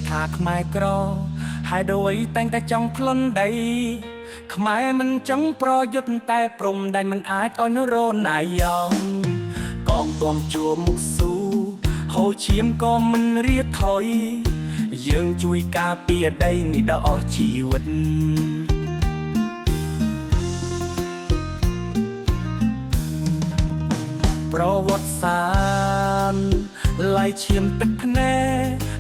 ថាខ្មែរក្រហើយដោយតែងតែចង់ខ្លួនដីខ្មែរមិនចង់ប្រយុទ្ធតែព្រំដែនមិនអាចឲ្យនរណាយ៉ងកងទ័ពជួរមុខស៊ូហូឈាមក៏មិនរៀតថយយើងជួយការពារដីនេះដល់អស់ជីវិតប្រវត្តិសាស្ត្រឡៃឈាមទឹកភ្នែ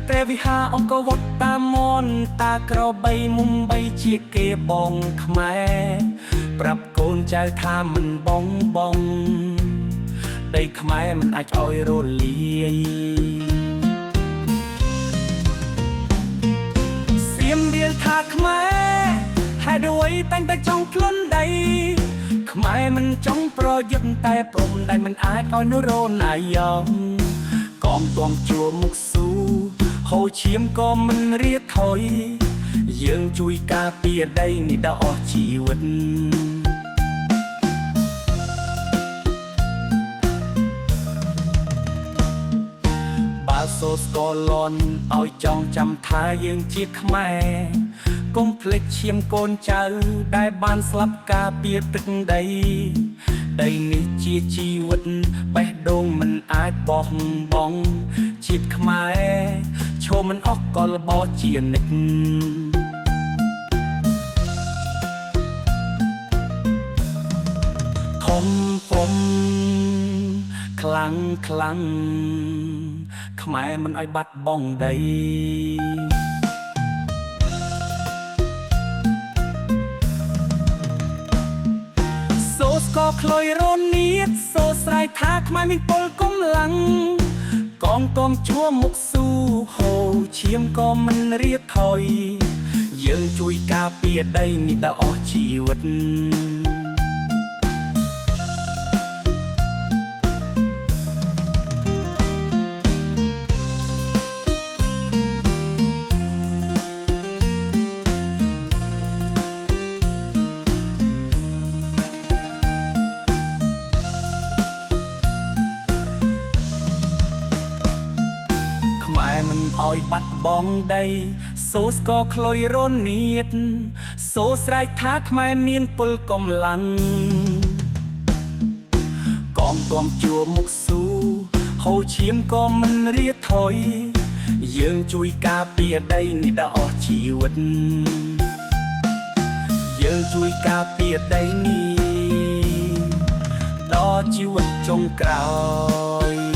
ព្រះវិហារអង្គរវត្តតាមមនតាក្របីមុំបីជាគេបងខ្មែរប្រាប់កូនចៅថាមិនបងដីខ្មែរមិនអាចឲ្យរលាយសៀមរៀលថាខ្មែរហើយដោយតែងតែចង់ខ្លួនដីខ្មែរមិនចង់ប្រយុទ្ធតែព្រំដែនមិនអាចឲ្យនរណាយ៉ងកងទ័ពជួរមុខស៊ូហូឈាមក៏មិនរៀតថយយើងជួយការពារដីនេះដល់អស់ជីវិតបើសូស្គាល់លន់ឲ្យចងចាំថាយើងជាខ្មែរកុំភ្លេចឈាមកូនចៅដែលបានស្លាប់ការពារទឹកដីដីនេះជាជីវិតបេះដូងមិនអាចបោះបង់ជាតិខ្មែរឈរមិនអស់កលបោជានិច្ចធំខ្លាំងខ្មែរមិនឲ្យបាត់បង់ដីសូស្ក៏ខ្លុយរនៀតសូស្រ័យថាខ្មែរមានពលកម្លាំងកងទ័ពជួរមុខស៊ូហូឈាមក៏មិនរៀតថយយើងជួយការពារដីនេះដល់អស់ជីវិតមិនឲ្យបាត់បង់ដីសូស្ក៏ខ្លុយរនៀតសូស្រែកថាខ្មែរមានពលកម្លាំងកងទ័ពជួរមុខស៊ូហូឈាមក៏មិនរៀតថយយើងជួយការពារដីនេះដល់អស់ជីវិតយើងជួយការពារដីនេះដល់ជីវិតចុងក្រោយ